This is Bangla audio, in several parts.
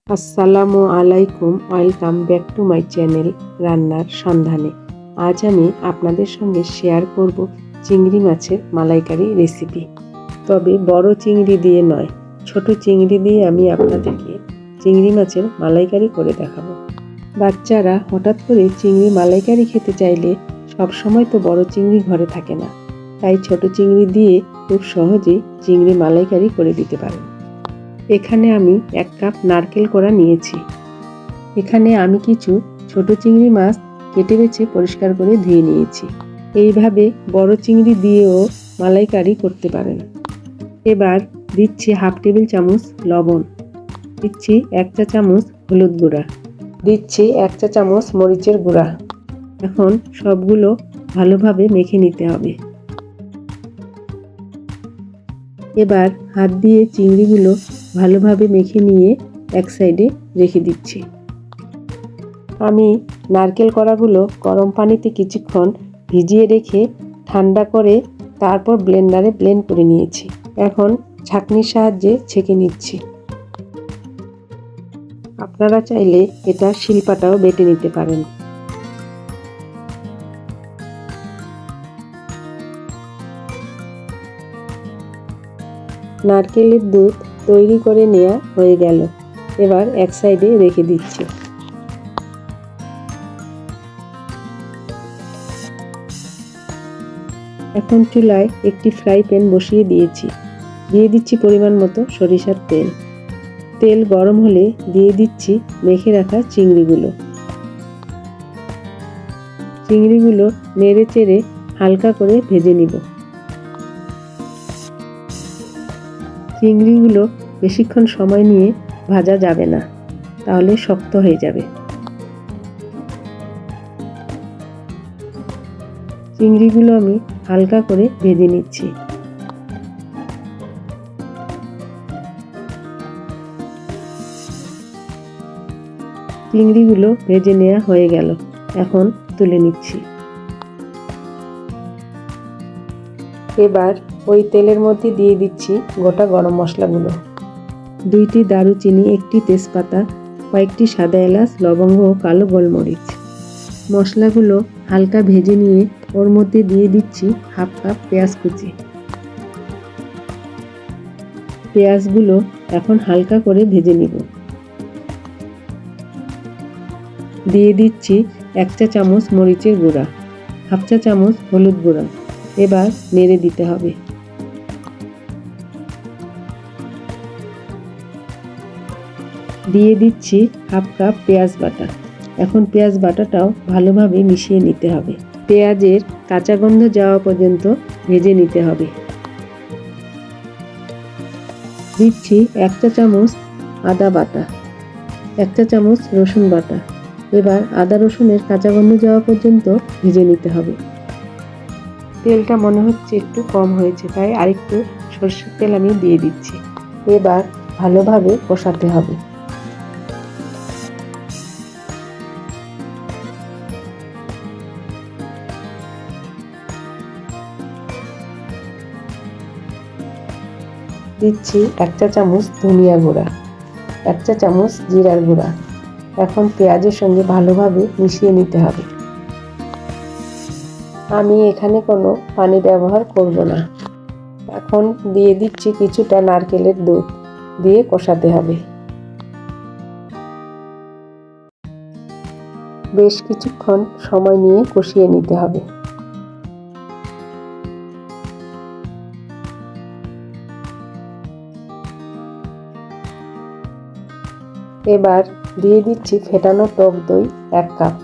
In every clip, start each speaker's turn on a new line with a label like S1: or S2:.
S1: আসসালামু আলাইকুম, welcome back to my channel রান্নার সন্ধানে। আজ আমি আপনাদের সঙ্গে শেয়ার করব চিংড়ি মাছের মালাইকারি রেসিপি। তবে বড় চিংড়ি দিয়ে নয়, ছোট চিংড়ি দিয়ে আমি আপনাদেরকে চিংড়ি মাছের মালাইকারি করে দেখাবো। বাচ্চারা হঠাৎ করে চিংড়ি মালাইকারি খেতে চাইলে সবসময় তো বড় চিংড়ি ঘরে থাকে না, তাই ছোট চিংড়ি দিয়ে খুব সহজেই চিংড়ি মালাইকারি করে দিতে পারেন। এখানে আমি 1 কাপ নারকেল কোড়া নিয়েছি। এখানে আমি কিছু ছোট চিংড়ি মাছ কেটে বেছে পরিষ্কার করে ধুয়ে নিয়েছি। এইভাবে বড় চিংড়ি দিয়েও মালাইকারি করতে পারেন। এবার দিচ্ছি 1/2 টেবিল চামচ লবণ, দিচ্ছি 1 চা চামচ হলুদ গুঁড়া, দিচ্ছি 1 চা চামচ মরিচের গুঁড়া। এখন সবগুলো ভালোভাবে মেখে নিতে হবে। এবার হাত দিয়ে চিংড়িগুলো ভালোভাবে মেখে নিয়ে এক সাইডে রেখে দিচ্ছি। আমি নারকেল কোড়াগুলো গরম পানিতে কিছুক্ষণ ভিজিয়ে রেখে ঠান্ডা করে তারপর ব্লেন্ডারে ব্লেন্ড করে নিয়েছি। এখন ছাঁকনির সাহায্যে ছেঁকে নিচ্ছি। আপনারা চাইলে এটা শিলপাটাও বেটে নিতে পারেন। নারকেলের দুধ তৈরি করে নেওয়া হয়ে গেল। এবার এক সাইডে রেখে দিচ্ছি। এখন চুলায় একটি ফ্রাই প্যান বসিয়ে দিয়েছি। দিয়ে দিচ্ছি পরিমাণ মতো সরিষার তেল। তেল গরম হলে দিয়ে দিচ্ছি মেখে রাখা চিংড়িগুলো। চিংড়িগুলো নেড়ে চেড়ে হালকা করে ভেজে নিব। চিংড়িগুলো বেশিক্ষণ সময় নিয়ে ভাজা যাবে না, তাহলে শক্ত হয়ে যাবে। চিংড়িগুলো আমি হালকা করে ভেজে নিচ্ছি। চিংড়িগুলো ভেজে নেওয়া হয়ে গেল। এখন তুলে নিচ্ছি। এবার ওই তেলের মধ্যে দিয়ে দিচ্ছি গোটা গরম মশলাগুলো। 2টি দারুচিনি, 1টি তেজপাতা, কয়েকটি সাদা এলাচ, লবঙ্গ ও কালো গোলমরিচ। মশলাগুলো হালকা ভেজে নিয়ে ওর মধ্যে দিয়ে দিচ্ছি 1/2 কাপ পেঁয়াজ কুচি। পেঁয়াজগুলো এখন হালকা করে ভেজে নিব। দিয়ে দিচ্ছি 1 চা চামচ মরিচের গুঁড়া, 1/2 চা চামচ হলুদ গুঁড়া। এবার নেড়ে দিতে হবে। দিয়ে দিচ্ছি 1/2 কাপ পেঁয়াজ বাটা। এখন পেঁয়াজ বাটাটাও ভালোভাবে মিশিয়ে নিতে হবে। পেঁয়াজের কাঁচা গন্ধ যাওয়া পর্যন্ত ভেজে নিতে হবে। দিচ্ছি 1 চা চামচ আদা বাটা, 1 চা চামচ রসুন বাটা। এবার আদা রসুনের কাঁচা গন্ধ যাওয়া পর্যন্ত ভেজে নিতে হবে। তেলটা মনে হচ্ছে একটু কম হয়েছে, তাই আরেকটু সরষের তেল আমি দিয়ে দিচ্ছি। এবার ভালোভাবে কষাতে হবে। দিচ্ছি 1 চা চামচ ধনিয়া গুঁড়া, 1 চা চামচ জিরার গুঁড়া। এখন পেঁয়াজের সঙ্গে ভালোভাবে মিশিয়ে নিতে হবে। আমি এখানে কোনো পানি ব্যবহার করব না। এখন দিয়ে দিচ্ছি কিছুটা নারকেলের দুধ, দিয়ে কষাতে হবে। বেশ কিছুক্ষণ সময় নিয়ে কষিয়ে নিতে হবে। এবার দিয়ে দিচ্ছি ফেটানো টক দই 1 কাপ।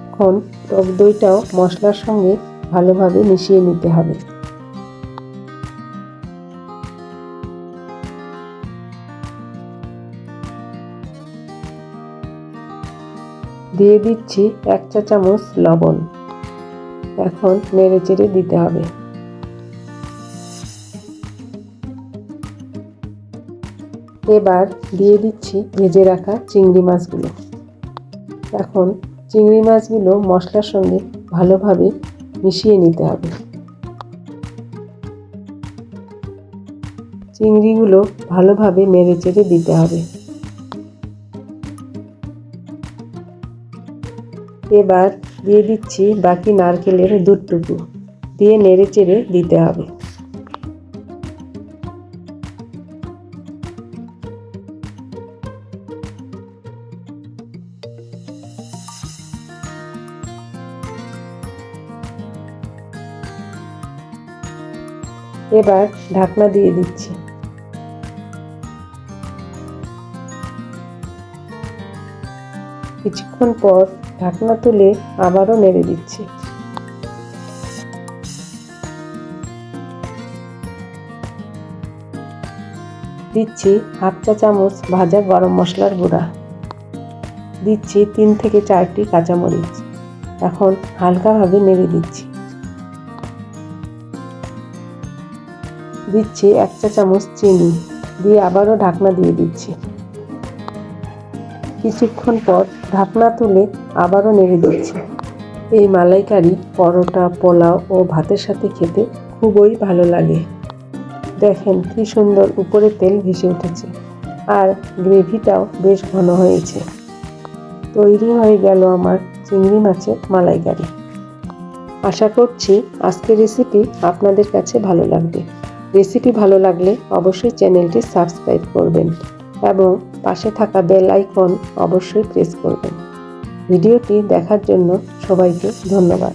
S1: এখন টক দইটাও মশলার সঙ্গে ভালোভাবে মিশিয়ে নিতে হবে। দিয়ে দিচ্ছি 1 চা চামচ লবণ। এখন নেড়ে চেড়ে দিতে হবে। এবার দিয়ে দিচ্ছি ভেজে রাখা চিংড়ি মাছগুলো। এখন চিংড়ি মাছগুলো মশলার সঙ্গে ভালোভাবে মিশিয়ে নিতে হবে। চিংড়িগুলো ভালোভাবে নেড়ে চেড়ে দিতে হবে। এবার দিয়ে দিচ্ছি বাকি নারকেলের দুধটুকু, দিয়ে নেড়ে চেড়ে দিতে হবে। এবার ঢাকনা দিয়ে দিচ্ছি। কিছুক্ষণ পর ঢাকনা তুলে আবারও নেড়ে দিচ্ছি। দিচ্ছি হাফ চা চামচ ভাজা গরম মশলার গুঁড়া, দিচ্ছি 3 থেকে 4টি কাঁচামরিচ। এখন হালকাভাবে নেড়ে দিচ্ছি। দিচ্ছি 1 চা চামচ চিনি, দিয়ে আবারও ঢাকনা দিয়ে দিচ্ছি। কিছুক্ষণ পর ঢাকনা তুলে আবারও নেড়ে দিচ্ছি। এই মালাইকারি পরোটা, পোলাও ও ভাতের সাথে খেতে খুবই ভালো লাগে। দেখেন কি সুন্দর উপরে তেল ভেসে উঠেছে, আর গ্রেভিটাও বেশ ঘন হয়েছে। তৈরি হয়ে গেল আমার চিংড়ি মাছের মালাইকারি। আশা করছি আজকের রেসিপি আপনাদের কাছে ভালো লাগবে। রেসিপি ভালো লাগলে অবশ্যই চ্যানেলটি সাবস্ক্রাইব করবেন এবং পাশে থাকা বেল আইকন অবশ্যই প্রেস করবেন। ভিডিওটি দেখার জন্য সবাইকে ধন্যবাদ।